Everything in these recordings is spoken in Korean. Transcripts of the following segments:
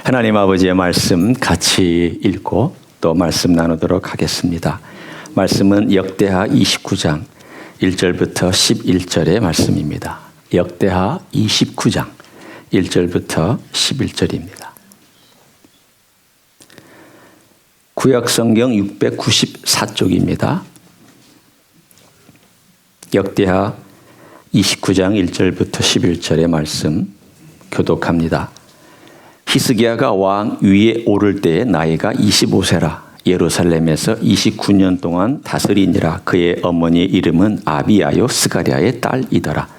하나님 아버지의 말씀 같이 읽고 또 말씀 나누도록 하겠습니다. 말씀은 역대하 29장 1절부터 11절의 말씀입니다. 역대하 29장 1절부터 11절입니다. 구약성경 694쪽입니다. 역대하 29장 1절부터 11절의 말씀 교독합니다. 히스기야가 왕 위에 오를 때에 나이가 25세라. 예루살렘에서 29년 동안 다스리니라. 그의 어머니 이름은 아비야요 스가랴의 딸이더라.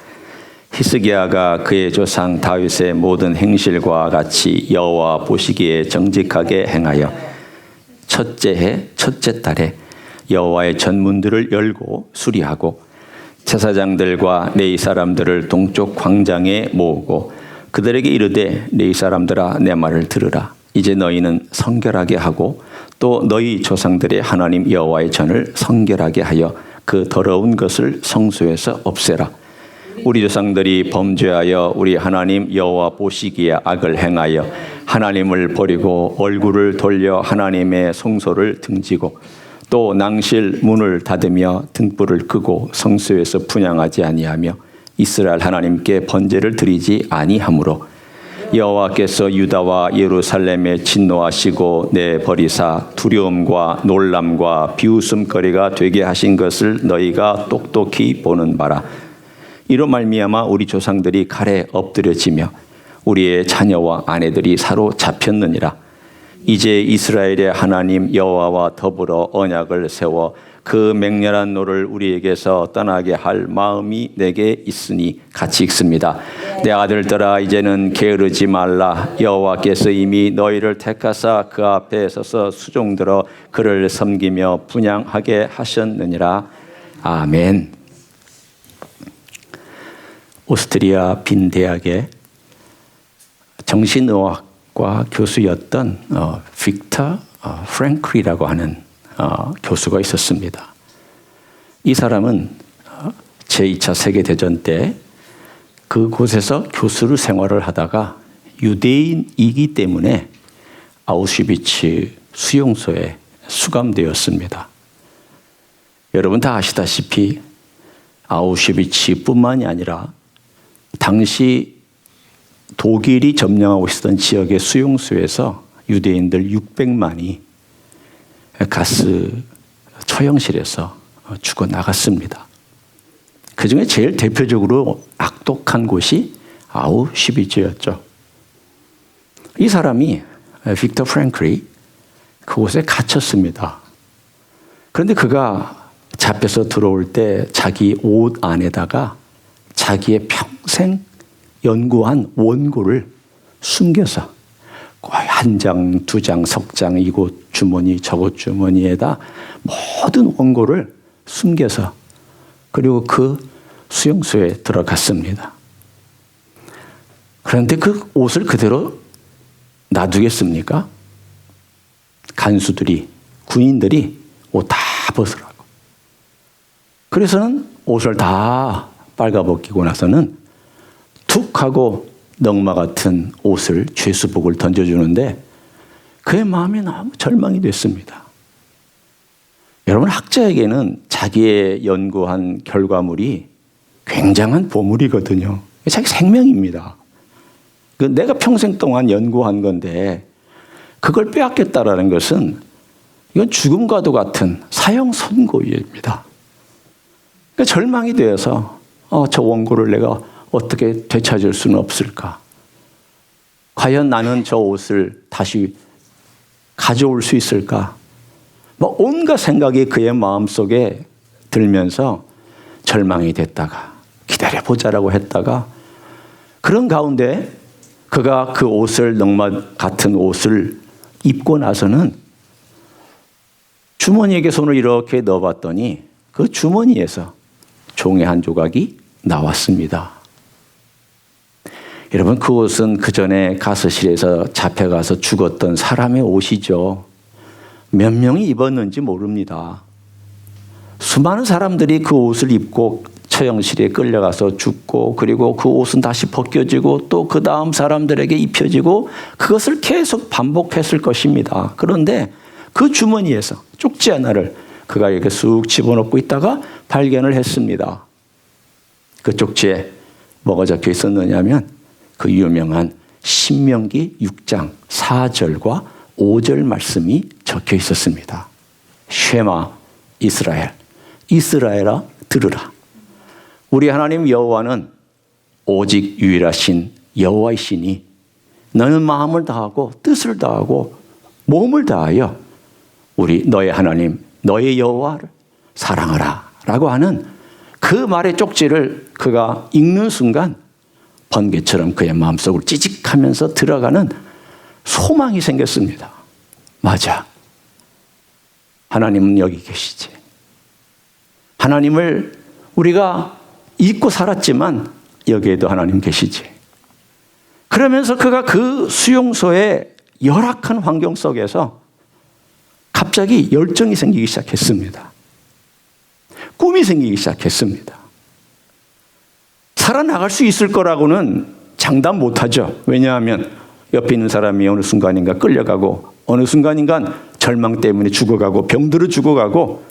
히스기야가 그의 조상 다윗의 모든 행실과 같이 여호와 보시기에 정직하게 행하여 첫째 해 첫째 달에 여호와의 전문들을 열고 수리하고 제사장들과 레위 사람들을 동쪽 광장에 모으고 그들에게 이르되 레위 사람들아 내 말을 들으라. 이제 너희는 성결하게 하고 또 너희 조상들의 하나님 여호와의 전을 성결하게 하여 그 더러운 것을 성소에서 없애라. 우리 조상들이 범죄하여 우리 하나님 여호와 보시기에 악을 행하여 하나님을 버리고 얼굴을 돌려 하나님의 성소를 등지고 또 낭실 문을 닫으며 등불을 끄고 성소에서 분향하지 아니하며 이스라엘 하나님께 번제를 드리지 아니하므로 여호와께서 유다와 예루살렘에 진노하시고 내버리사 두려움과 놀람과 비웃음거리가 되게 하신 것을 너희가 똑똑히 보는 바라. 이로 말미암아 우리 조상들이 칼에 엎드려지며 우리의 자녀와 아내들이 사로잡혔느니라. 이제 이스라엘의 하나님 여호와와 더불어 언약을 세워 그 맹렬한 노를 우리에게서 떠나게 할 마음이 내게 있으니 같이 읽습니다. 내 아들들아 이제는 게으르지 말라. 여호와께서 이미 너희를 택하사 그 앞에 서서 수종들어 그를 섬기며 분향하게 하셨느니라. 아멘. 오스트리아 빈 대학의 정신의학과 교수였던 빅터 프랭클이라고 하는 교수가 있었습니다. 이 사람은 제2차 세계대전 때 그곳에서 교수로 생활을 하다가 유대인이기 때문에 아우슈비츠 수용소에 수감되었습니다. 여러분 다 아시다시피 아우슈비츠뿐만이 아니라 당시 독일이 점령하고 있었던 지역의 수용소에서 유대인들 600만이 가스 처형실에서 죽어나갔습니다. 그중에 제일 대표적으로 악독한 곳이 아우슈비츠였죠. 이 사람이 빅터 프랭클이 그곳에 갇혔습니다. 그런데 그가 잡혀서 들어올 때 자기 옷 안에다가 자기의 평생 연구한 원고를 숨겨서 거의 한 장, 두 장, 석 장, 이곳 주머니, 저곳 주머니에다 모든 원고를 숨겨서 그리고 그 수용소에 들어갔습니다. 그런데 그 옷을 그대로 놔두겠습니까? 간수들이, 군인들이 옷 다 벗으라고. 그래서는 옷을 다 빨가벗기고 나서는 툭 하고 넝마 같은 옷을 죄수복을 던져주는데 그의 마음이 너무 절망이 됐습니다. 여러분 학자에게는 자기의 연구한 결과물이 굉장한 보물이거든요. 자기 생명입니다. 내가 평생 동안 연구한 건데 그걸 빼앗겼다라는 것은 이건 죽음과도 같은 사형 선고입니다. 그러니까 절망이 되어서 저 원고를 내가 어떻게 되찾을 수는 없을까? 과연 나는 저 옷을 다시 가져올 수 있을까? 온갖 생각이 그의 마음속에 들면서 절망이 됐다가 기다려보자라고 했다가 그런 가운데 그가 그 옷을 넝마 같은 옷을 입고 나서는 주머니에게 손을 이렇게 넣어봤더니 그 주머니에서 종이 한 조각이 나왔습니다. 여러분 그 옷은 그 전에 가스실에서 잡혀가서 죽었던 사람의 옷이죠. 몇 명이 입었는지 모릅니다. 수많은 사람들이 그 옷을 입고 처형실에 끌려가서 죽고 그리고 그 옷은 다시 벗겨지고 또 그 다음 사람들에게 입혀지고 그것을 계속 반복했을 것입니다. 그런데 그 주머니에서 쪽지 하나를 그가 이렇게 쑥 집어넣고 있다가 발견을 했습니다. 그 쪽지에 뭐가 적혀 있었느냐면 그 유명한 신명기 6장 4절과 5절 말씀이 적혀 있었습니다. 쉐마 이스라엘, 이스라엘아 들으라. 우리 하나님 여호와는 오직 유일하신 여호와이시니 너는 마음을 다하고 뜻을 다하고 몸을 다하여 우리 너의 하나님 너의 여호와를 사랑하라 라고 하는 그 말의 쪽지를 그가 읽는 순간 번개처럼 그의 마음속으로 찌직하면서 들어가는 소망이 생겼습니다. 맞아. 하나님은 여기 계시지. 하나님을 우리가 잊고 살았지만 여기에도 하나님 계시지. 그러면서 그가 그 수용소의 열악한 환경 속에서 갑자기 열정이 생기기 시작했습니다. 꿈이 생기기 시작했습니다. 살아나갈 수 있을 거라고는 장담 못하죠. 왜냐하면 옆에 있는 사람이 어느 순간인가 끌려가고 어느 순간인가 절망 때문에 죽어가고 병들어 죽어가고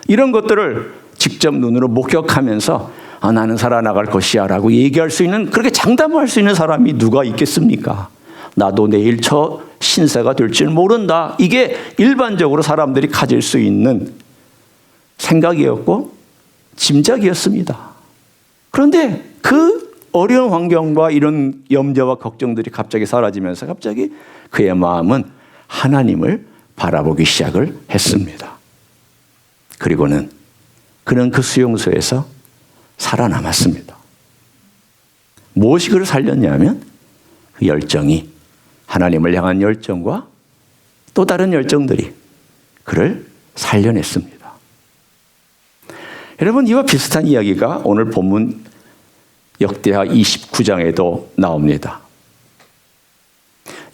이런 것들을 직접 눈으로 목격하면서 나는 살아나갈 것이야 라고 얘기할 수 있는 그렇게 장담할 수 있는 사람이 누가 있겠습니까? 나도 내일 저 신세가 될 줄 모른다. 이게 일반적으로 사람들이 가질 수 있는 생각이었고 짐작이었습니다. 그런데 그 어려운 환경과 이런 염려와 걱정들이 갑자기 사라지면서 갑자기 그의 마음은 하나님을 바라보기 시작을 했습니다. 그리고는 그는 그 수용소에서 살아남았습니다. 무엇이 그를 살렸냐면 그 열정이 하나님을 향한 열정과 또 다른 열정들이 그를 살려냈습니다. 여러분 이와 비슷한 이야기가 오늘 본문 역대하 29장에도 나옵니다.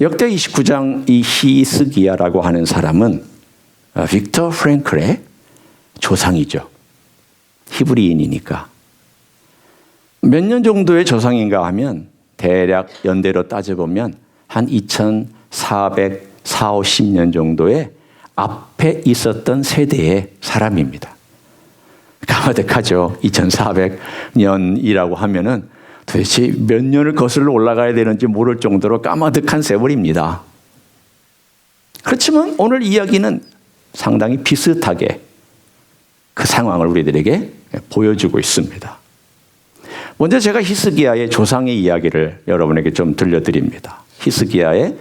역대하 29장 이 히스기야라고 하는 사람은 빅터 프랭클의 조상이죠. 히브리인이니까. 몇 년 정도의 조상인가 하면 대략 연대로 따져보면 한 2440년 정도의 앞에 있었던 세대의 사람입니다. 까마득하죠. 2400년이라고 하면은 도대체 몇 년을 거슬러 올라가야 되는지 모를 정도로 까마득한 세월입니다. 그렇지만 오늘 이야기는 상당히 비슷하게 그 상황을 우리들에게 보여주고 있습니다. 먼저 제가 히스기야의 조상의 이야기를 여러분에게 좀 들려드립니다. 히스기야의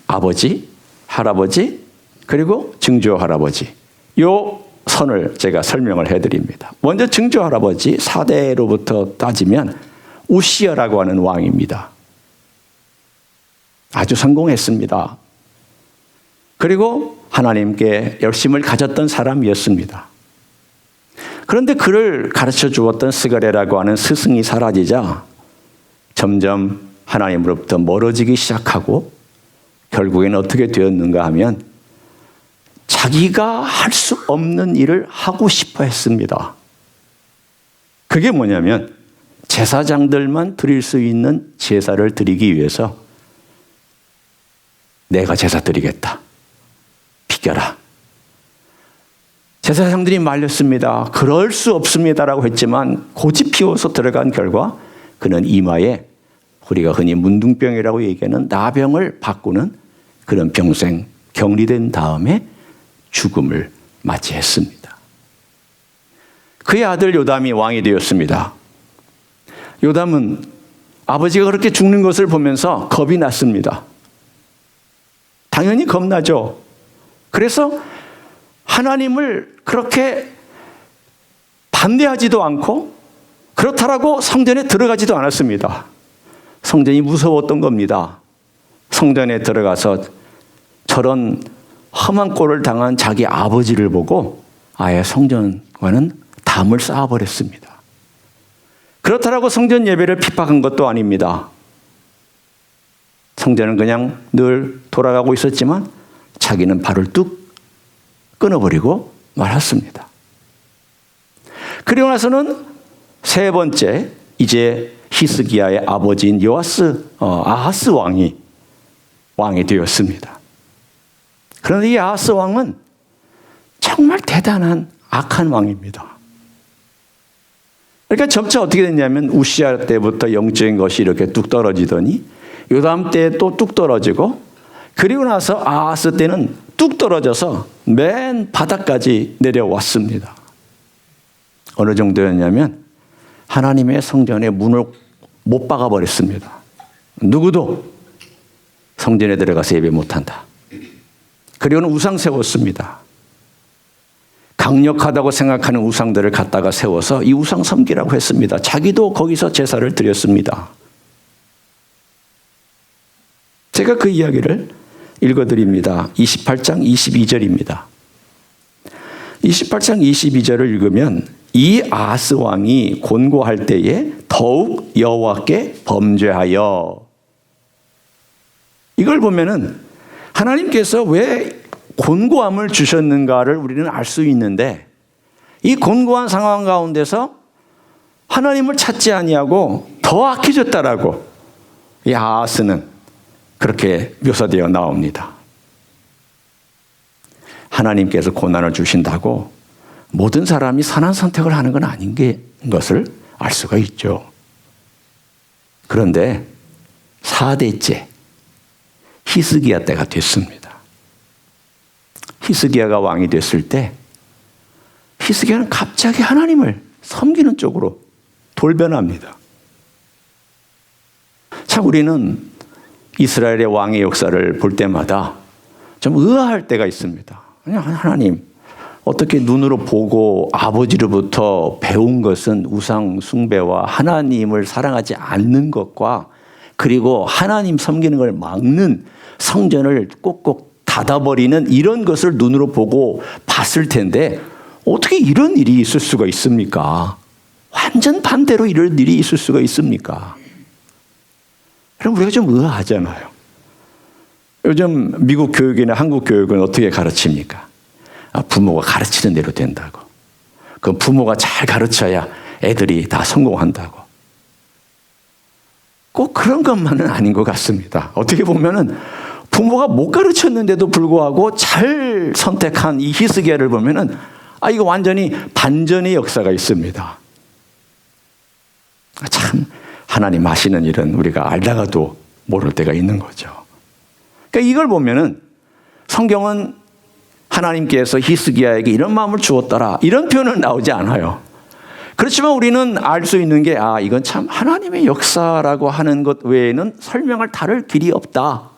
아버지, 할아버지, 그리고 증조 할아버지. 요 선을 제가 설명을 해드립니다. 먼저 증조 할아버지 4대로부터 따지면 우시야라고 하는 왕입니다. 아주 성공했습니다. 그리고 하나님께 열심을 가졌던 사람이었습니다. 그런데 그를 가르쳐 주었던 스가랴라고 하는 스승이 사라지자 점점 하나님으로부터 멀어지기 시작하고 결국에는 어떻게 되었는가 하면 자기가 할 수 없는 일을 하고 싶어 했습니다. 그게 뭐냐면 제사장들만 드릴 수 있는 제사를 드리기 위해서 내가 제사 드리겠다. 비켜라. 제사장들이 말렸습니다. 그럴 수 없습니다라고 했지만 고집 피워서 들어간 결과 그는 이마에 우리가 흔히 문둥병이라고 얘기하는 나병을 바꾸는 그런 병생 격리된 다음에 죽음을 맞이했습니다. 그의 아들 요담이 왕이 되었습니다. 요담은 아버지가 그렇게 죽는 것을 보면서 겁이 났습니다. 당연히 겁나죠. 그래서 하나님을 그렇게 반대하지도 않고 그렇다라고 성전에 들어가지도 않았습니다. 성전이 무서웠던 겁니다. 성전에 들어가서 저런 험한 꼴을 당한 자기 아버지를 보고 아예 성전과는 담을 쌓아버렸습니다. 그렇다라고 성전 예배를 핍박한 것도 아닙니다. 성전은 그냥 늘 돌아가고 있었지만 자기는 발을 뚝 끊어버리고 말았습니다. 그리고 나서는 세 번째, 이제 히스기야의 아버지인 아하스 왕이 되었습니다. 그런데 이 아하스 왕은 정말 대단한 악한 왕입니다. 그러니까 점차 어떻게 됐냐면 우시야 때부터 영적인 것이 이렇게 뚝 떨어지더니 요담 때 또 뚝 떨어지고, 그리고 나서 아하스 때는 뚝 떨어져서 맨 바닥까지 내려왔습니다. 어느 정도였냐면 하나님의 성전의 문을 못 박아버렸습니다. 누구도 성전에 들어가서 예배 못한다. 그리고는 우상 세웠습니다. 강력하다고 생각하는 우상들을 갖다가 세워서 이 우상 섬기라고 했습니다. 자기도 거기서 제사를 드렸습니다. 제가 그 이야기를 읽어드립니다. 28장 22절입니다. 28장 22절을 읽으면 이 아하스 왕이 곤고할 때에 더욱 여호와께 범죄하여, 이걸 보면은 하나님께서 왜 곤고함을 주셨는가를 우리는 알 수 있는데, 이 곤고한 상황 가운데서 하나님을 찾지 아니하고 더 악해졌다라고 이 아하스는 그렇게 묘사되어 나옵니다. 하나님께서 고난을 주신다고 모든 사람이 선한 선택을 하는 건 아닌 것을 알 수가 있죠. 그런데 4대째 히스기야 때가 됐습니다. 히스기야가 왕이 됐을 때 히스기야는 갑자기 하나님을 섬기는 쪽으로 돌변합니다. 참 우리는 이스라엘의 왕의 역사를 볼 때마다 좀 의아할 때가 있습니다. 하나님, 어떻게 눈으로 보고 아버지로부터 배운 것은 우상 숭배와 하나님을 사랑하지 않는 것과, 그리고 하나님 섬기는 걸 막는 성전을 꼭꼭 닫아버리는 이런 것을 눈으로 보고 봤을 텐데 어떻게 이런 일이 있을 수가 있습니까? 완전 반대로 이런 일이 있을 수가 있습니까? 그럼 우리가 좀 의아하잖아요. 요즘 미국 교육이나 한국 교육은 어떻게 가르칩니까? 부모가 가르치는 대로 된다고. 그 부모가 잘 가르쳐야 애들이 다 성공한다고. 꼭 그런 것만은 아닌 것 같습니다. 어떻게 보면은 부모가 못 가르쳤는데도 불구하고 잘 선택한 이 히스기야를 보면은 이거 완전히 반전의 역사가 있습니다. 참 하나님 하시는 일은 우리가 알다가도 모를 때가 있는 거죠. 그러니까 이걸 보면은 성경은 하나님께서 히스기야에게 이런 마음을 주었더라, 이런 표현은 나오지 않아요. 그렇지만 우리는 알 수 있는 게 이건 참 하나님의 역사라고 하는 것 외에는 설명할 다를 길이 없다.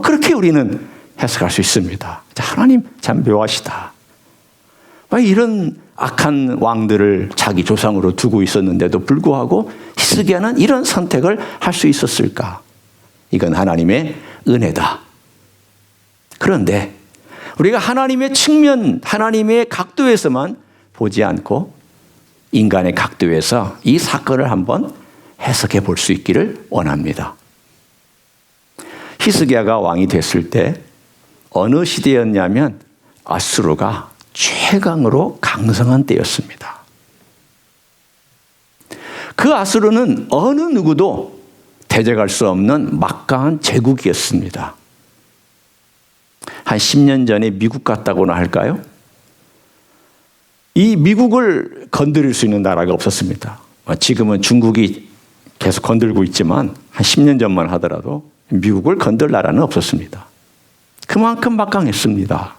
그렇게 우리는 해석할 수 있습니다. 하나님 참 묘하시다. 이런 악한 왕들을 자기 조상으로 두고 있었는데도 불구하고 히스기야는 이런 선택을 할 수 있었을까? 이건 하나님의 은혜다. 그런데 우리가 하나님의 측면, 하나님의 각도에서만 보지 않고 인간의 각도에서 이 사건을 한번 해석해 볼 수 있기를 원합니다. 히스기야가 왕이 됐을 때 어느 시대였냐면 아수르가 최강으로 강성한 때였습니다. 그 아수르는 어느 누구도 대적할 수 없는 막강한 제국이었습니다. 한 10년 전에 미국 같다고나 할까요? 이 미국을 건드릴 수 있는 나라가 없었습니다. 지금은 중국이 계속 건들고 있지만 한 10년 전만 하더라도 미국을 건들 나라는 없었습니다. 그만큼 막강했습니다.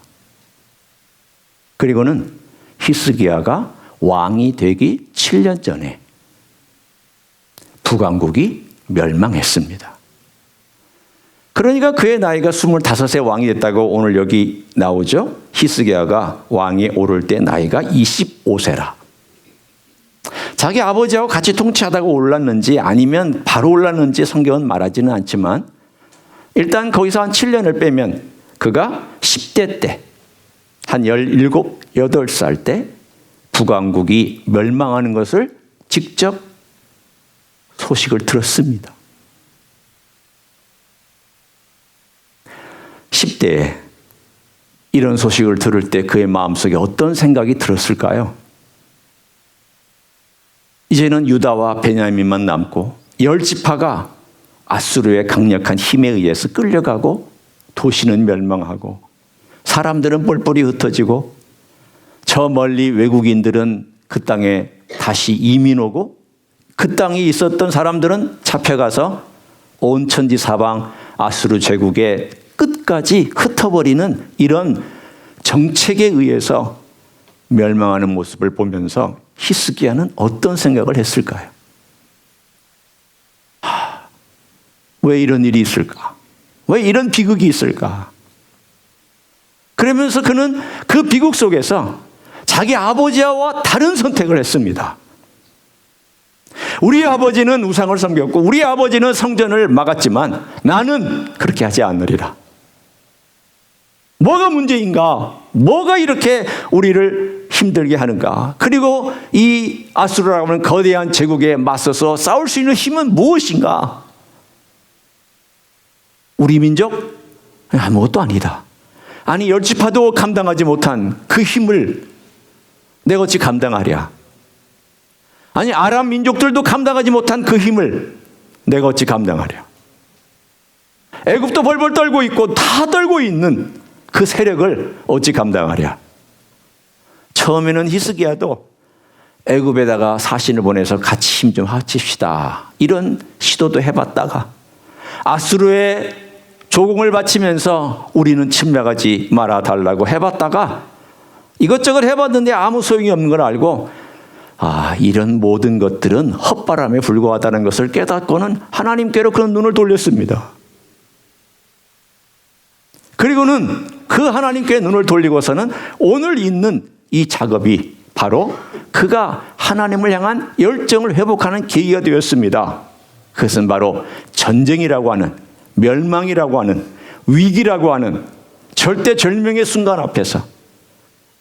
그리고는 히스기야가 왕이 되기 7년 전에 북왕국이 멸망했습니다. 그러니까 그의 나이가 25세 왕이 됐다고 오늘 여기 나오죠. 히스기야가 왕이 오를 때 나이가 25세라. 자기 아버지하고 같이 통치하다가 올랐는지 아니면 바로 올랐는지 성경은 말하지는 않지만 일단 거기서 한 7년을 빼면 그가 10대 때, 한 17, 8살 때 북왕국이 멸망하는 것을 직접 소식을 들었습니다. 10대에 이런 소식을 들을 때 그의 마음속에 어떤 생각이 들었을까요? 이제는 유다와 베냐민만 남고 10지파가 아수르의 강력한 힘에 의해서 끌려가고 도시는 멸망하고 사람들은 뿔뿔이 흩어지고 저 멀리 외국인들은 그 땅에 다시 이민 오고 그 땅에 있었던 사람들은 잡혀가서 온 천지 사방 아수르 제국의 끝까지 흩어버리는 이런 정책에 의해서 멸망하는 모습을 보면서 히스기야는 어떤 생각을 했을까요? 왜 이런 일이 있을까? 왜 이런 비극이 있을까? 그러면서 그는 그 비극 속에서 자기 아버지와 다른 선택을 했습니다. 우리 아버지는 우상을 섬겼고 우리 아버지는 성전을 막았지만 나는 그렇게 하지 않으리라. 뭐가 문제인가? 뭐가 이렇게 우리를 힘들게 하는가? 그리고 이 아수르라고 하는 거대한 제국에 맞서서 싸울 수 있는 힘은 무엇인가? 우리 민족? 아무것도 아니다. 아니 10지파도 감당하지 못한 그 힘을 내가 어찌 감당하랴? 아니 아람 민족들도 감당하지 못한 그 힘을 내가 어찌 감당하랴? 애굽도 벌벌 떨고 있고 다 떨고 있는 그 세력을 어찌 감당하랴? 처음에는 히스기야도 애굽에다가 사신을 보내서 같이 힘 좀 합칩시다 이런 시도도 해봤다가 아수르의 조공을 바치면서 우리는 침략하지 말아달라고 해봤다가 이것저것 해봤는데 아무 소용이 없는 걸 알고 이런 모든 것들은 헛바람에 불과하다는 것을 깨닫고는 하나님께로 그런 눈을 돌렸습니다. 그리고는 그 하나님께 눈을 돌리고서는 오늘 있는 이 작업이 바로 그가 하나님을 향한 열정을 회복하는 계기가 되었습니다. 그것은 바로 전쟁이라고 하는, 멸망이라고 하는, 위기라고 하는 절대절명의 순간 앞에서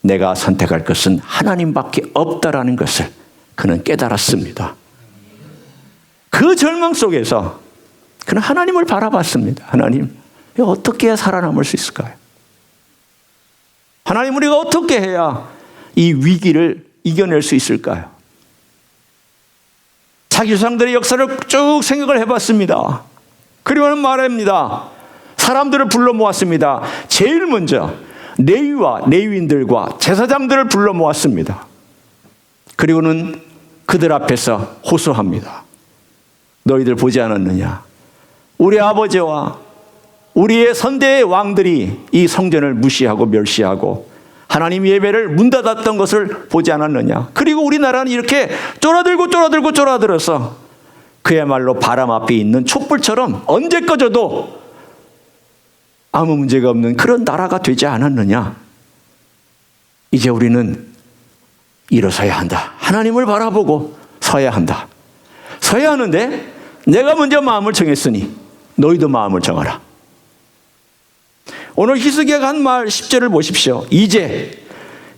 내가 선택할 것은 하나님밖에 없다라는 것을 그는 깨달았습니다. 그 절망 속에서 그는 하나님을 바라봤습니다. 하나님, 어떻게 해야 살아남을 수 있을까요? 하나님, 우리가 어떻게 해야 이 위기를 이겨낼 수 있을까요? 자기 조상들의 역사를 쭉 생각을 해봤습니다. 그리고는 말합니다. 사람들을 불러 모았습니다. 제일 먼저 레위와 레위인들과 제사장들을 불러 모았습니다. 그리고는 그들 앞에서 호소합니다. 너희들 보지 않았느냐? 우리 아버지와 우리의 선대의 왕들이 이 성전을 무시하고 멸시하고 하나님 예배를 문 닫았던 것을 보지 않았느냐? 그리고 우리나라는 이렇게 쫄아들어서 그야말로 바람 앞에 있는 촛불처럼 언제 꺼져도 아무 문제가 없는 그런 나라가 되지 않았느냐? 이제 우리는 일어서야 한다. 하나님을 바라보고 서야 한다. 서야 하는데 내가 먼저 마음을 정했으니 너희도 마음을 정하라. 오늘 히스기야가 한 말 10절을 보십시오. 이제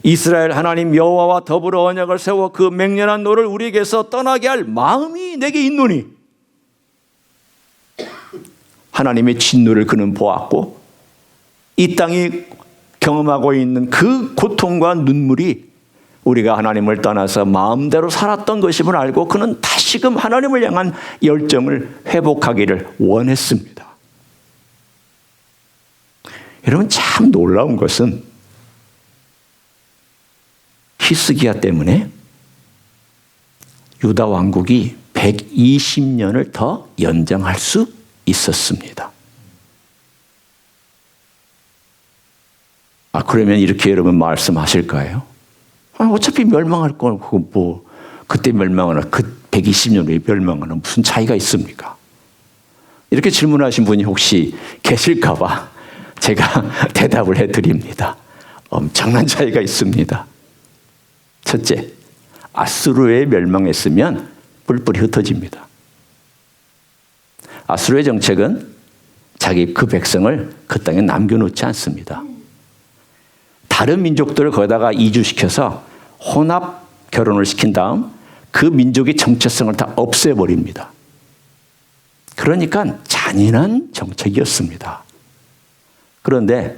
이스라엘 하나님 여호와와 더불어 언약을 세워 그 맹렬한 노를 우리에게서 떠나게 할 마음이 내게 있노니. 하나님의 진노를 그는 보았고 이 땅이 경험하고 있는 그 고통과 눈물이 우리가 하나님을 떠나서 마음대로 살았던 것임을 알고 그는 다시금 하나님을 향한 열정을 회복하기를 원했습니다. 여러분, 참 놀라운 것은 히스기야 때문에 유다 왕국이 120년을 더 연장할 수 있었습니다. 그러면 이렇게 여러분 말씀하실 거예요. 어차피 멸망할 건 그거 뭐 그때 멸망하나 그 120년 후에 멸망하나 무슨 차이가 있습니까? 이렇게 질문하신 분이 혹시 계실까 봐 제가 대답을 해드립니다. 엄청난 차이가 있습니다. 첫째, 아수르에 멸망했으면 뿔뿔이 흩어집니다. 아수르의 정책은 자기 그 백성을 그 땅에 남겨놓지 않습니다. 다른 민족들을 거기다가 이주시켜서 혼합 결혼을 시킨 다음 그 민족의 정체성을 다 없애버립니다. 그러니까 잔인한 정책이었습니다. 그런데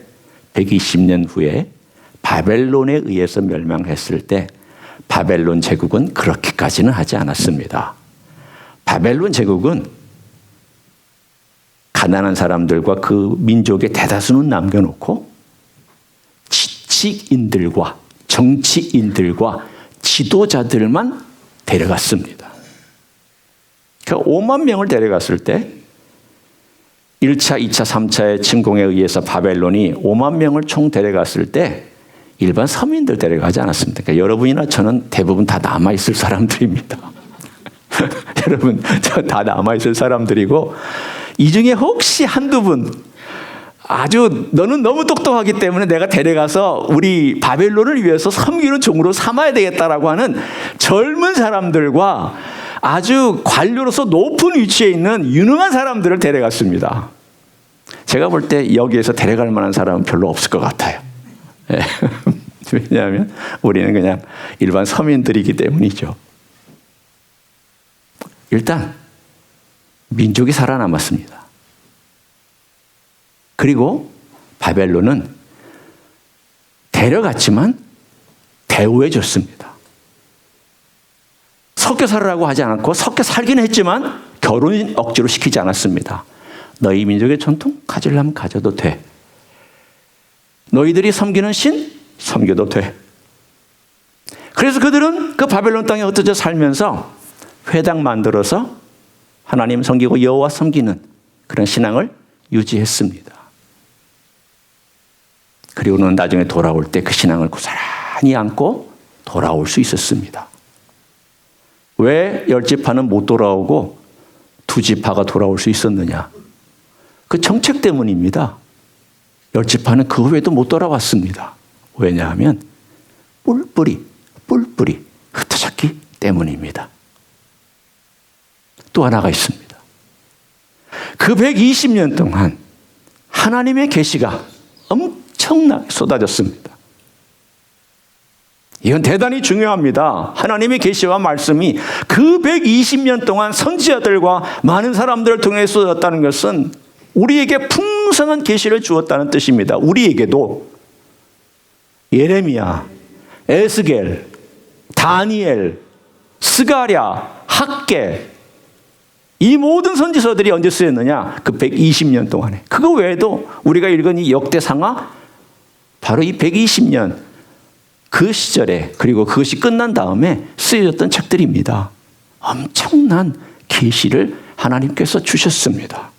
120년 후에 바벨론에 의해서 멸망했을 때 바벨론 제국은 그렇게까지는 하지 않았습니다. 바벨론 제국은 가난한 사람들과 그 민족의 대다수는 남겨놓고 지식인들과 정치인들과 지도자들만 데려갔습니다. 그러니까 5만 명을 데려갔을 때 1차, 2차, 3차의 침공에 의해서 바벨론이 5만 명을 총 데려갔을 때 일반 서민들 데려가지 않았습니다. 그러니까 여러분이나 저는 대부분 다 남아있을 사람들입니다. 여러분, 저 다 남아있을 사람들이고 이 중에 혹시 한두 분 아주 너는 너무 똑똑하기 때문에 내가 데려가서 우리 바벨론을 위해서 섬기는 종으로 삼아야 되겠다라고 하는 젊은 사람들과 아주 관료로서 높은 위치에 있는 유능한 사람들을 데려갔습니다. 제가 볼 때 여기에서 데려갈 만한 사람은 별로 없을 것 같아요. 네. 왜냐하면 우리는 그냥 일반 서민들이기 때문이죠. 일단 민족이 살아남았습니다. 그리고 바벨론은 데려갔지만 대우해줬습니다. 섞여 살으라고 하지 않았고 섞여 살긴 했지만 결혼 억지로 시키지 않았습니다. 너희 민족의 전통 가지려면 가져도 돼. 너희들이 섬기는 신 섬겨도 돼. 그래서 그들은 그 바벨론 땅에 흩어져 살면서 회당 만들어서 하나님 섬기고 여호와 섬기는 그런 신앙을 유지했습니다. 그리고는 나중에 돌아올 때 그 신앙을 고스란히 안고 돌아올 수 있었습니다. 왜 10지파는 못 돌아오고 2지파가 돌아올 수 있었느냐? 그 정책 때문입니다. 10지파는 그 후에도 못 돌아왔습니다. 왜냐하면 뿔뿔이 흩어졌기 때문입니다. 또 하나가 있습니다. 그 120년 동안 하나님의 계시가 엄청나게 쏟아졌습니다. 이건 대단히 중요합니다. 하나님의 계시와 말씀이 그 120년 동안 선지자들과 많은 사람들을 통해 쏟아졌다는 것은 우리에게 풍성한 계시를 주었다는 뜻입니다. 우리에게도 예레미야, 에스겔, 다니엘, 스가랴, 학개 이 모든 선지서들이 언제 쓰였느냐? 그 120년 동안에. 그거 외에도 우리가 읽은 이 역대상하 바로 이 120년 그 시절에 그리고 그것이 끝난 다음에 쓰여졌던 책들입니다. 엄청난 계시를 하나님께서 주셨습니다.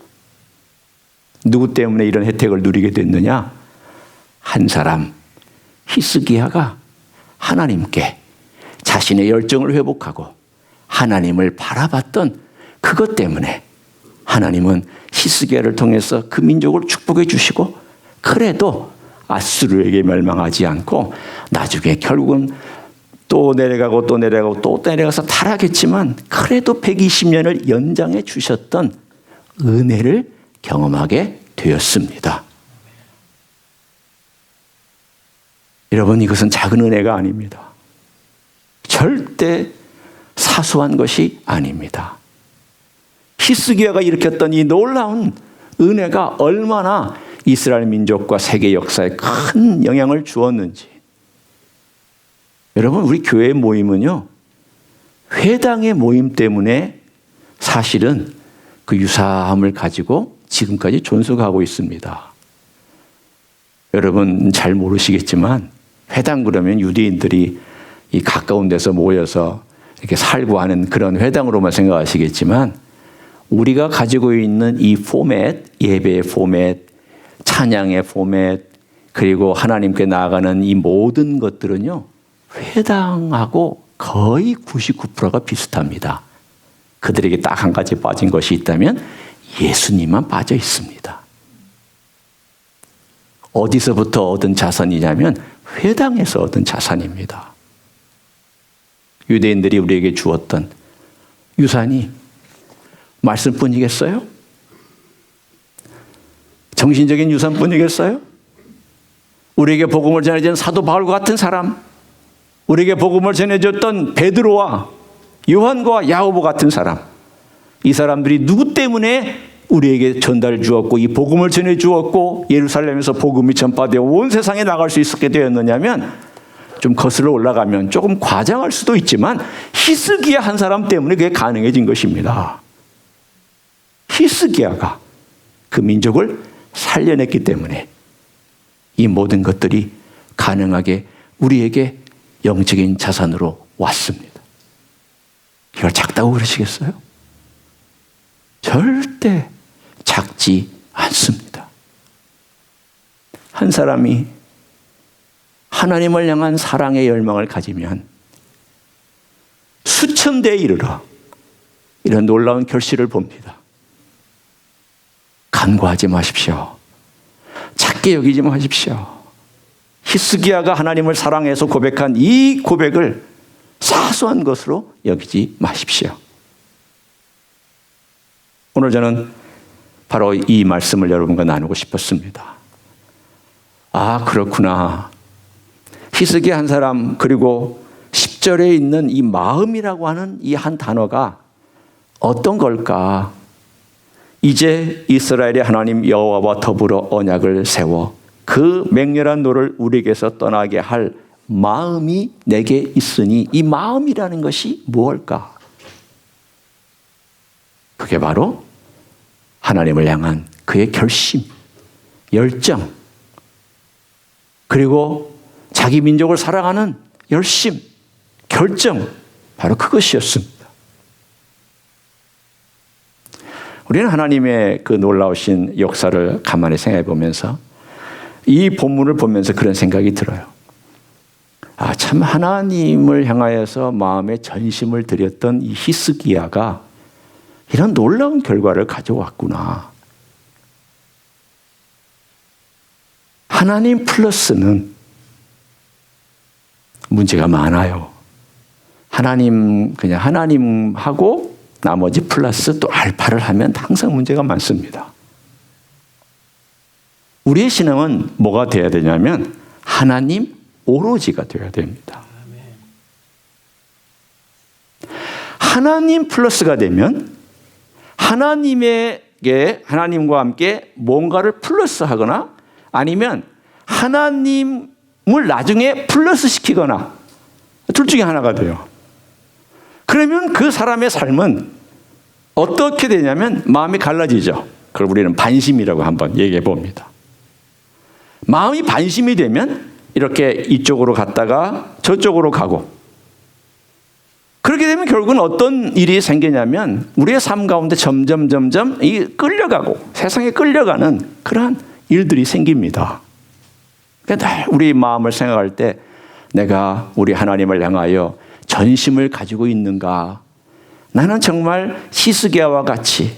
누구 때문에 이런 혜택을 누리게 됐느냐? 한 사람 히스기야가 하나님께 자신의 열정을 회복하고 하나님을 바라봤던 그것 때문에 하나님은 히스기야를 통해서 그 민족을 축복해 주시고 그래도 아수르에게 멸망하지 않고 나중에 결국은 또 내려가고 또 내려가고 또 내려가서 타락했지만 그래도 120년을 연장해 주셨던 은혜를 경험하게 되었습니다. 여러분, 이것은 작은 은혜가 아닙니다. 절대 사소한 것이 아닙니다. 히스기야가 일으켰던 이 놀라운 은혜가 얼마나 이스라엘 민족과 세계 역사에 큰 영향을 주었는지. 여러분, 우리 교회 모임은요, 회당의 모임 때문에 사실은 그 유사함을 가지고 지금까지 존속하고 있습니다. 여러분 잘 모르시겠지만 회당 그러면 유대인들이 이 가까운 데서 모여서 이렇게 살고 하는 그런 회당으로만 생각하시겠지만 우리가 가지고 있는 이 포맷, 예배의 포맷, 찬양의 포맷, 그리고 하나님께 나아가는 이 모든 것들은요, 회당하고 거의 99%가 비슷합니다. 그들에게 딱 한 가지 빠진 것이 있다면 예수님만 빠져 있습니다. 어디서부터 얻은 자산이냐면 회당에서 얻은 자산입니다. 유대인들이 우리에게 주었던 유산이 말씀뿐이겠어요? 정신적인 유산뿐이겠어요? 우리에게 복음을 전해준 사도 바울과 같은 사람, 우리에게 복음을 전해줬던 베드로와 요한과 야고보 같은 사람, 이 사람들이 누구 때문에 우리에게 전달해 주었고 이 복음을 전해 주었고 예루살렘에서 복음이 전파되어 온 세상에 나갈 수 있게 되었느냐면 좀 거슬러 올라가면 조금 과장할 수도 있지만 히스기야 한 사람 때문에 그게 가능해진 것입니다. 히스기야가 그 민족을 살려냈기 때문에 이 모든 것들이 가능하게 우리에게 영적인 자산으로 왔습니다. 이걸 작다고 그러시겠어요? 절대 작지 않습니다. 한 사람이 하나님을 향한 사랑의 열망을 가지면 수천 대에 이르러 이런 놀라운 결실을 봅니다. 간과하지 마십시오. 작게 여기지 마십시오. 히스기야가 하나님을 사랑해서 고백한 이 고백을 사소한 것으로 여기지 마십시오. 오늘 저는 바로 이 말씀을 여러분과 나누고 싶었습니다. 아, 그렇구나. 히스기야 한 사람, 그리고 10절에 있는 이 마음이라고 하는 이 한 단어가 어떤 걸까? 이제 이스라엘의 하나님 여호와와 더불어 언약을 세워 그 맹렬한 노를 우리에게서 떠나게 할 마음이 내게 있으니, 이 마음이라는 것이 무엇일까? 그게 바로 하나님을 향한 그의 결심, 열정, 그리고 자기 민족을 사랑하는 열심, 결정, 바로 그것이었습니다. 우리는 하나님의 그 놀라우신 역사를 가만히 생각해 보면서 이 본문을 보면서 그런 생각이 들어요. 아, 참 하나님을 향하여서 마음에 전심을 들였던 이 히스기야가 이런 놀라운 결과를 가져왔구나. 하나님 플러스는 문제가 많아요. 그냥 하나님하고 나머지 플러스 또 알파를 하면 항상 문제가 많습니다. 우리의 신앙은 뭐가 돼야 되냐면 하나님 오로지가 되어야 됩니다. 하나님 플러스가 되면 하나님과 함께 뭔가를 플러스하거나 아니면 하나님을 나중에 플러스 시키거나 둘 중에 하나가 돼요. 그러면 그 사람의 삶은 어떻게 되냐면 마음이 갈라지죠. 그걸 우리는 반심이라고 한번 얘기해 봅니다. 마음이 반심이 되면 이렇게 이쪽으로 갔다가 저쪽으로 가고, 그렇게 되면 결국은 어떤 일이 생기냐면 우리의 삶 가운데 점점 이 끌려가고 세상에 끌려가는 그러한 일들이 생깁니다. 그러니까 우리 마음을 생각할 때 내가 우리 하나님을 향하여 전심을 가지고 있는가? 나는 정말 히스기야와 같이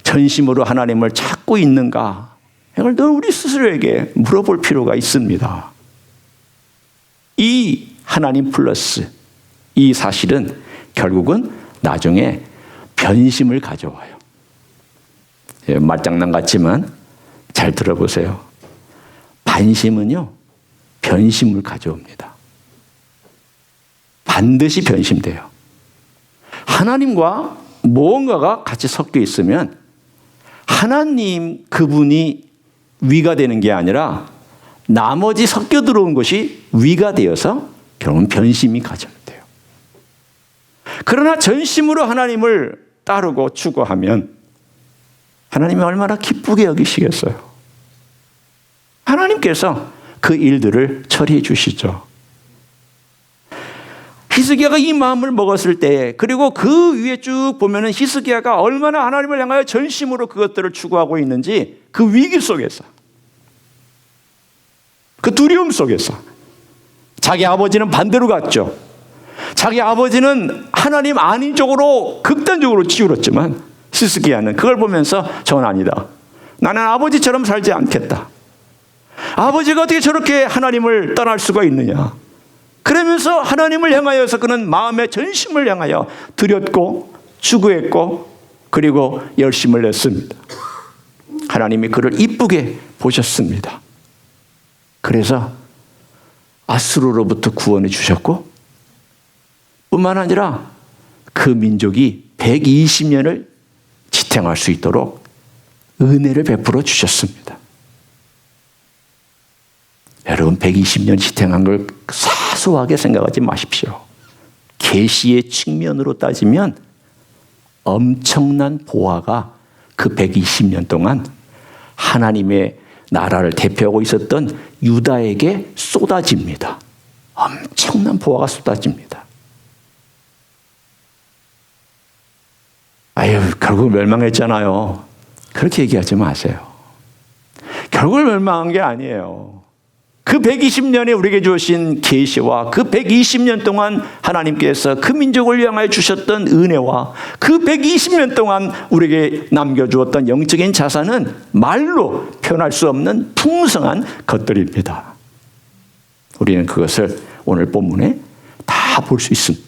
전심으로 하나님을 찾고 있는가? 이걸 늘 우리 스스로에게 물어볼 필요가 있습니다. 이 하나님 플러스 이 사실은 결국은 나중에 변심을 가져와요. 말장난 같지만 잘 들어보세요. 반심은요, 변심을 가져옵니다. 반드시 변심돼요. 하나님과 무언가가 같이 섞여 있으면 하나님 그분이 위가 되는 게 아니라 나머지 섞여 들어온 것이 위가 되어서 결국은 변심이 가져돼요. 그러나 전심으로 하나님을 따르고 추구하면 하나님이 얼마나 기쁘게 여기시겠어요. 하나님께서 그 일들을 처리해 주시죠. 히스기야가 이 마음을 먹었을 때, 그리고 그 위에 쭉 보면은 히스기야가 얼마나 하나님을 향하여 전심으로 그것들을 추구하고 있는지, 그 위기 속에서, 그 두려움 속에서 자기 아버지는 반대로 갔죠. 자기 아버지는 하나님 아닌 쪽으로 극단적으로 치우렸지만 히스기야는 그걸 보면서 저건 아니다. 나는 아버지처럼 살지 않겠다. 아버지가 어떻게 저렇게 하나님을 떠날 수가 있느냐. 그러면서 하나님을 향하여서 그는 마음의 전심을 향하여 드렸고 추구했고 그리고 열심을 냈습니다. 하나님이 그를 이쁘게 보셨습니다. 그래서 아수르로부터 구원해 주셨고, 뿐만 아니라 그 민족이 120년을 지탱할 수 있도록 은혜를 베풀어 주셨습니다. 여러분 120년 지탱한 걸 사소하게 생각하지 마십시오. 계시의 측면으로 따지면 엄청난 보화가 그 120년 동안 하나님의 나라를 대표하고 있었던 유다에게 쏟아집니다. 엄청난 보화가 쏟아집니다. 아유, 결국 멸망했잖아요. 그렇게 얘기하지 마세요. 결국 멸망한 게 아니에요. 그 120년에 우리에게 주신 계시와 그 120년 동안 하나님께서 그 민족을 향하여 주셨던 은혜와 그 120년 동안 우리에게 남겨주었던 영적인 자산은 말로 표현할 수 없는 풍성한 것들입니다. 우리는 그것을 오늘 본문에 다 볼 수 있습니다.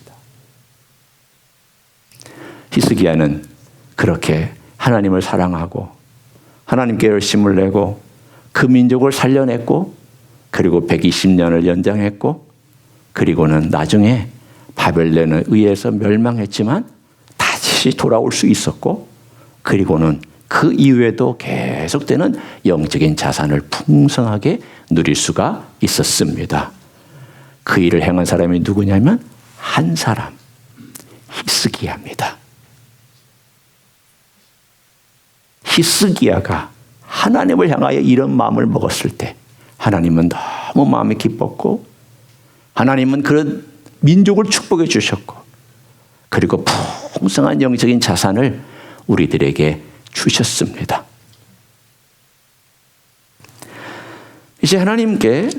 히스기야는 그렇게 하나님을 사랑하고 하나님께 열심을 내고 그 민족을 살려냈고 그리고 120년을 연장했고 그리고는 나중에 바벨론에 의해서 멸망했지만 다시 돌아올 수 있었고 그리고는 그 이후에도 계속되는 영적인 자산을 풍성하게 누릴 수가 있었습니다. 그 일을 행한 사람이 누구냐면 한 사람, 히스기야입니다. 히스기야가 하나님을 향하여 이런 마음을 먹었을 때 하나님은 너무 마음이 기뻤고 하나님은 그런 민족을 축복해 주셨고 그리고 풍성한 영적인 자산을 우리들에게 주셨습니다. 이제 하나님께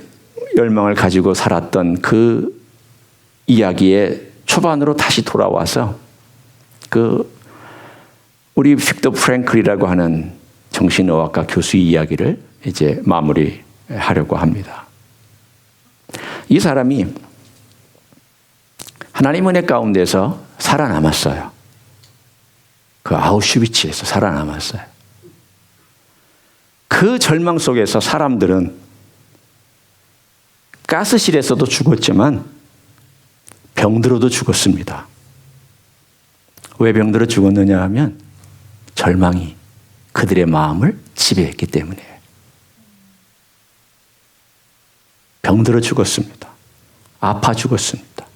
열망을 가지고 살았던 그 이야기의 초반으로 다시 돌아와서 우리 빅터 프랭클이라고 하는 정신의학과 교수의 이야기를 이제 마무리하려고 합니다. 이 사람이 하나님 은혜 가운데서 살아남았어요. 그 아우슈비츠에서 살아남았어요. 그 절망 속에서 사람들은 가스실에서도 죽었지만 병들어도 죽었습니다. 왜 병들어 죽었느냐 하면 절망이 그들의 마음을 지배했기 때문이에요. 병들어 죽었습니다. 아파 죽었습니다.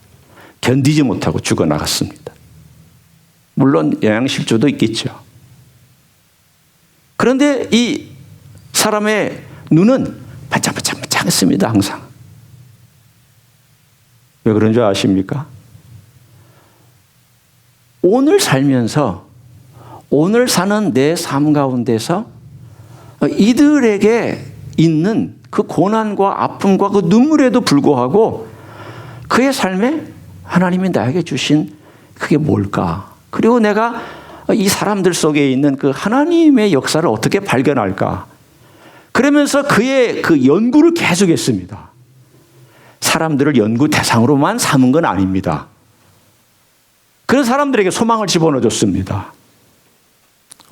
견디지 못하고 죽어나갔습니다. 물론 영양실조도 있겠죠. 그런데 이 사람의 눈은 반짝반짝반짝했습니다. 항상. 왜 그런 줄 아십니까? 오늘 살면서 오늘 사는 내 삶 가운데서 이들에게 있는 그 고난과 아픔과 그 눈물에도 불구하고 그의 삶에 하나님이 나에게 주신 그게 뭘까? 그리고 내가 이 사람들 속에 있는 그 하나님의 역사를 어떻게 발견할까? 그러면서 그의 그 연구를 계속했습니다. 사람들을 연구 대상으로만 삼은 건 아닙니다. 그런 사람들에게 소망을 집어넣어줬습니다.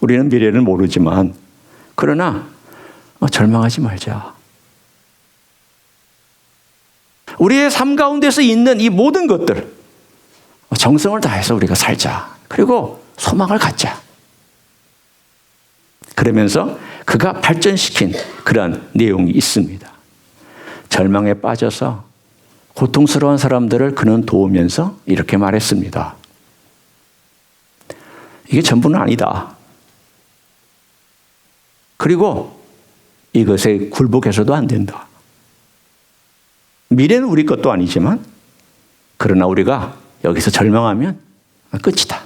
우리는 미래는 모르지만 그러나 절망하지 말자. 우리의 삶 가운데서 있는 이 모든 것들 정성을 다해서 우리가 살자. 그리고 소망을 갖자. 그러면서 그가 발전시킨 그런 내용이 있습니다. 절망에 빠져서 고통스러운 사람들을 그는 도우면서 이렇게 말했습니다. 이게 전부는 아니다. 그리고 이것에 굴복해서도 안 된다. 미래는 우리 것도 아니지만 그러나 우리가 여기서 절망하면 끝이다.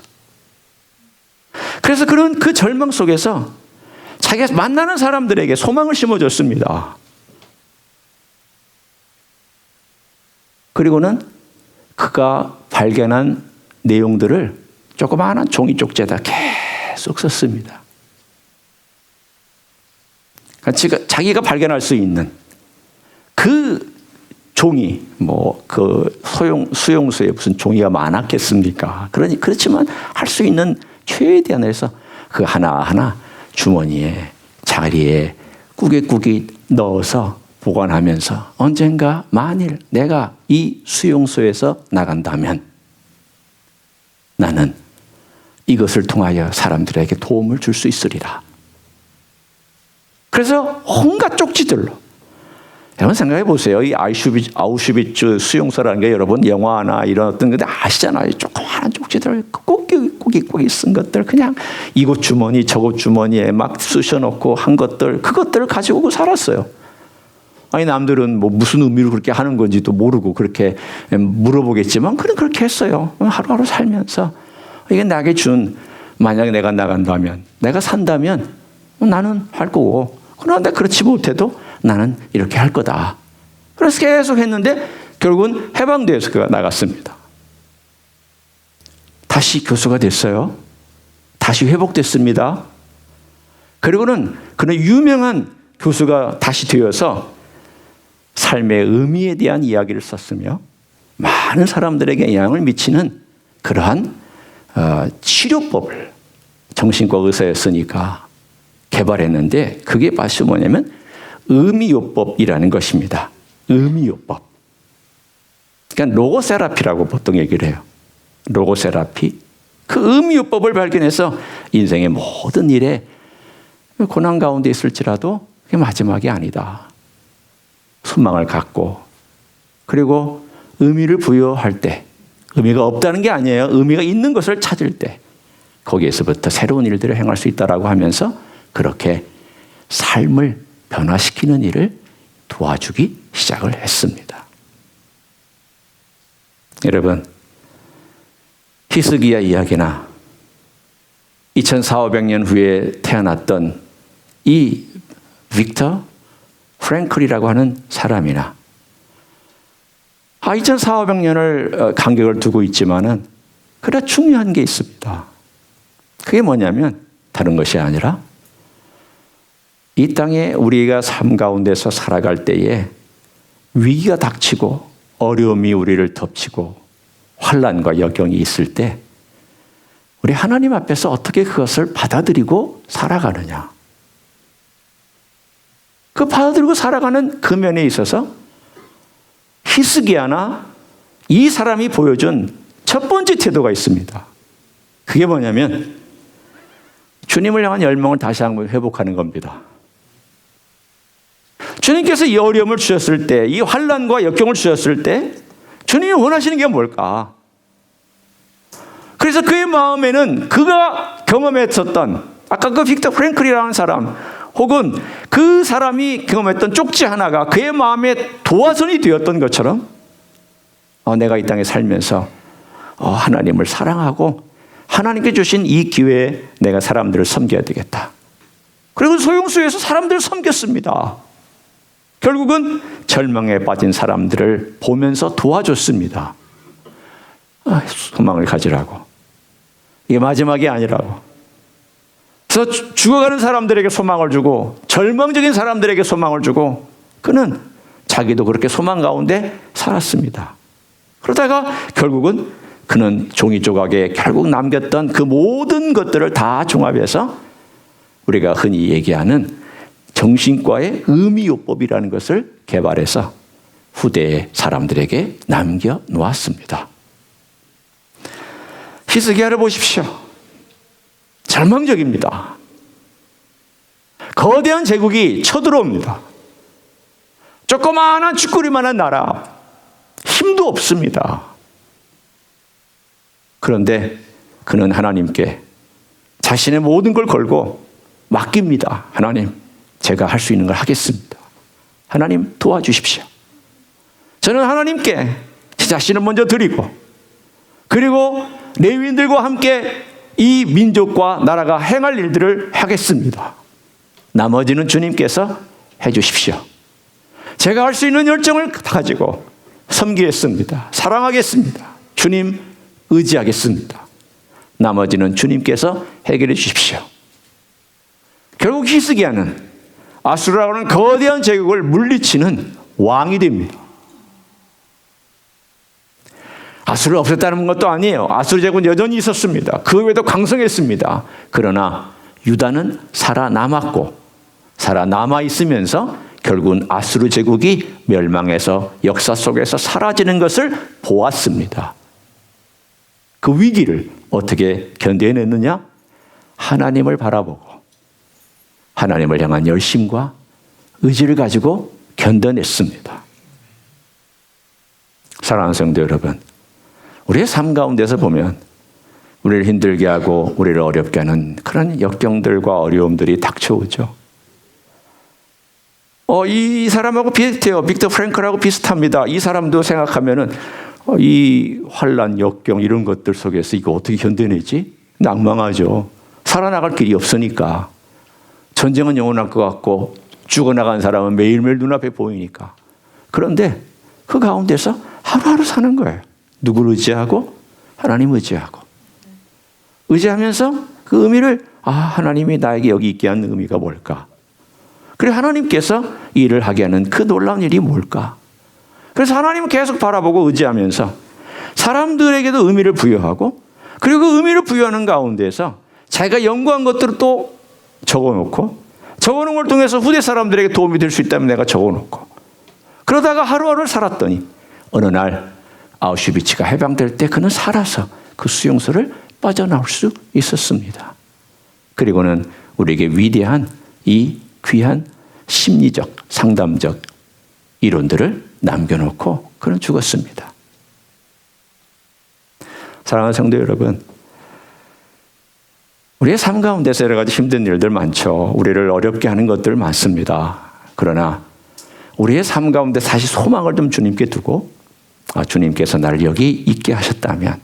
그래서 그런 그 절망 속에서 자기가 만나는 사람들에게 소망을 심어줬습니다. 그리고는 그가 발견한 내용들을 조그마한 종이 쪽지에다 계속 썼습니다. 그러니까 자기가 발견할 수 있는 그 종이 그 수용소에 무슨 종이가 많았겠습니까? 그렇지만 할 수 있는 최대한을 해서 그 하나하나 주머니에 자리에 꾸깃꾸깃 넣어서 보관하면서 언젠가 만일 내가 이 수용소에서 나간다면 나는 이것을 통하여 사람들에게 도움을 줄 수 있으리라. 그래서 온갖 쪽지들로 여러분 생각해 보세요. 이 아우슈비츠 수용소라는 게 여러분 영화나 이런 어떤 것들 아시잖아요. 조그마한 쪽지들 꾸깃꾸깃 쓴 것들 그냥 이곳 주머니 저곳 주머니에 막 쑤셔놓고 한 것들 그것들을 가지고 살았어요. 아니 남들은 뭐 무슨 의미로 그렇게 하는 건지도 모르고 그렇게 물어보겠지만 그는 그렇게 했어요. 하루하루 살면서 이게 나에게 준 만약에 내가 나간다면 내가 산다면 나는 할 거고 그런데 그렇지 못해도 나는 이렇게 할 거다. 그래서 계속 했는데 결국은 해방돼서 그가 나갔습니다. 다시 교수가 됐어요. 다시 회복됐습니다. 그리고는 그는 유명한 교수가 다시 되어서 삶의 의미에 대한 이야기를 썼으며 많은 사람들에게 영향을 미치는 그러한 치료법을 정신과 의사였으니까 개발했는데 그게 바로 뭐냐면 의미요법이라는 것입니다. 의미요법. 그러니까 로고세라피라고 보통 얘기를 해요. 로고세라피. 그 의미요법을 발견해서 인생의 모든 일에 고난 가운데 있을지라도 그게 마지막이 아니다. 소망을 갖고 그리고 의미를 부여할 때 의미가 없다는 게 아니에요. 의미가 있는 것을 찾을 때 거기에서부터 새로운 일들을 행할 수 있다라고 하면서 그렇게 삶을 변화시키는 일을 도와주기 시작을 했습니다. 여러분, 히스기야 이야기나 2400년 후에 태어났던 이 빅터 프랭클이라고 하는 사람이나 2400년을 간격을 두고 있지만은 그래 중요한 게 있습니다. 그게 뭐냐면 다른 것이 아니라 이 땅에 우리가 삶 가운데서 살아갈 때에 위기가 닥치고 어려움이 우리를 덮치고 환난과 역경이 있을 때 우리 하나님 앞에서 어떻게 그것을 받아들이고 살아가느냐. 그 받아들이고 살아가는 그 면에 있어서 히스기야나 이 사람이 보여준 첫 번째 태도가 있습니다. 그게 뭐냐면 주님을 향한 열망을 다시 한번 회복하는 겁니다. 주님께서 이 어려움을 주셨을 때, 이 환난과 역경을 주셨을 때 주님이 원하시는 게 뭘까? 그래서 그의 마음에는 그가 경험했었던 아까 그 빅터 프랭클이라는 사람 혹은 그 사람이 경험했던 쪽지 하나가 그의 마음에 도화선이 되었던 것처럼 내가 이 땅에 살면서 하나님을 사랑하고 하나님께 주신 이 기회에 내가 사람들을 섬겨야 되겠다. 그리고 소용수에서 사람들을 섬겼습니다. 결국은 절망에 빠진 사람들을 보면서 도와줬습니다. 소망을 가지라고. 이게 마지막이 아니라고. 그래서 죽어가는 사람들에게 소망을 주고 절망적인 사람들에게 소망을 주고 그는 자기도 그렇게 소망 가운데 살았습니다. 그러다가 결국은 그는 종이 조각에 결국 남겼던 그 모든 것들을 다 종합해서 우리가 흔히 얘기하는 정신과의 의미요법이라는 것을 개발해서 후대의 사람들에게 남겨놓았습니다. 히스기야를 보십시오. 절망적입니다. 거대한 제국이 쳐들어옵니다. 조그마한 쥐꼬리만한 나라, 힘도 없습니다. 그런데 그는 하나님께 자신의 모든 걸 걸고 맡깁니다. 하나님, 제가 할 수 있는 걸 하겠습니다. 하나님 도와주십시오. 저는 하나님께 제 자신을 먼저 드리고 그리고 레위인들과 함께 이 민족과 나라가 행할 일들을 하겠습니다. 나머지는 주님께서 해주십시오. 제가 할 수 있는 열정을 가지고 섬기겠습니다. 사랑하겠습니다. 주님 의지하겠습니다. 나머지는 주님께서 해결해 주십시오. 결국 히스기야는 아수르라고 하는 거대한 제국을 물리치는 왕이 됩니다. 아수르를 없앴다는 것도 아니에요. 아수르 제국은 여전히 있었습니다. 그 외에도 강성했습니다. 그러나 유다는 살아남았고 살아남아 있으면서 결국은 아수르 제국이 멸망해서 역사 속에서 사라지는 것을 보았습니다. 그 위기를 어떻게 견뎌냈느냐? 하나님을 바라보고 하나님을 향한 열심과 의지를 가지고 견뎌냈습니다. 사랑하는 성도 여러분, 우리의 삶 가운데서 보면 우리를 힘들게 하고 우리를 어렵게 하는 그런 역경들과 어려움들이 닥쳐오죠. 이 사람하고 비슷해요. 빅터 프랭클하고 비슷합니다. 이 사람도 생각하면은 이 환난, 역경 이런 것들 속에서 이거 어떻게 견뎌내지? 낭망하죠. 살아나갈 길이 없으니까. 전쟁은 영원할 것 같고 죽어나간 사람은 매일매일 눈앞에 보이니까. 그런데 그 가운데서 하루하루 사는 거예요. 누구를 의지하고? 하나님 의지하고. 의지하면서 그 의미를 하나님이 나에게 여기 있게 한 의미가 뭘까? 그리고 하나님께서 이 일을 하게 하는 그 놀라운 일이 뭘까? 그래서 하나님을 계속 바라보고 의지하면서 사람들에게도 의미를 부여하고 그리고 그 의미를 부여하는 가운데서 자기가 연구한 것들을 또 적어놓고 적어놓은 걸 통해서 후대 사람들에게 도움이 될 수 있다면 내가 적어놓고 그러다가 하루하루를 살았더니 어느 날 아우슈비츠가 해방될 때 그는 살아서 그 수용소를 빠져나올 수 있었습니다. 그리고는 우리에게 위대한 이 귀한 심리적, 상담적 이론들을 남겨놓고 그는 죽었습니다. 사랑하는 성도 여러분, 우리의 삶 가운데서 여러 가지 힘든 일들 많죠. 우리를 어렵게 하는 것들 많습니다. 그러나 우리의 삶 가운데 사실 소망을 좀 주님께 두고 주님께서 나를 여기 있게 하셨다면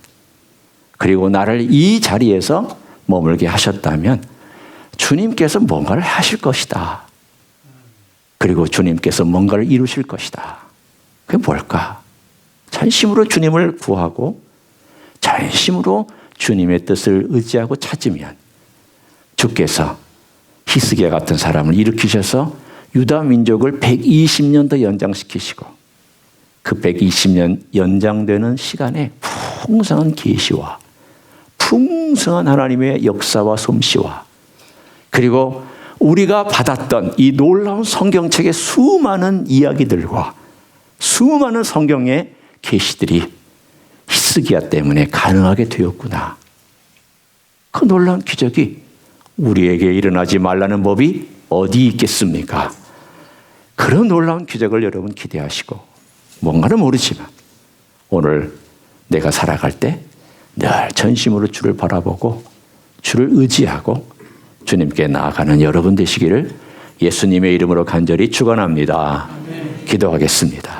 그리고 나를 이 자리에서 머물게 하셨다면 주님께서 뭔가를 하실 것이다. 그리고 주님께서 뭔가를 이루실 것이다. 그게 뭘까? 전심으로 주님을 구하고 전심으로 주님의 뜻을 의지하고 찾으면 주께서 히스기야 같은 사람을 일으키셔서 유다 민족을 120년 더 연장시키시고 그 120년 연장되는 시간에 풍성한 계시와 풍성한 하나님의 역사와 솜씨와 그리고 우리가 받았던 이 놀라운 성경책의 수많은 이야기들과 수많은 성경의 계시들이 히스기야 때문에 가능하게 되었구나. 그 놀라운 기적이 우리에게 일어나지 말라는 법이 어디 있겠습니까? 그런 놀라운 기적을 여러분 기대하시고 뭔가는 모르지만 오늘 내가 살아갈 때 늘 전심으로 주를 바라보고 주를 의지하고 주님께 나아가는 여러분 되시기를 예수님의 이름으로 간절히 축원합니다. 기도하겠습니다.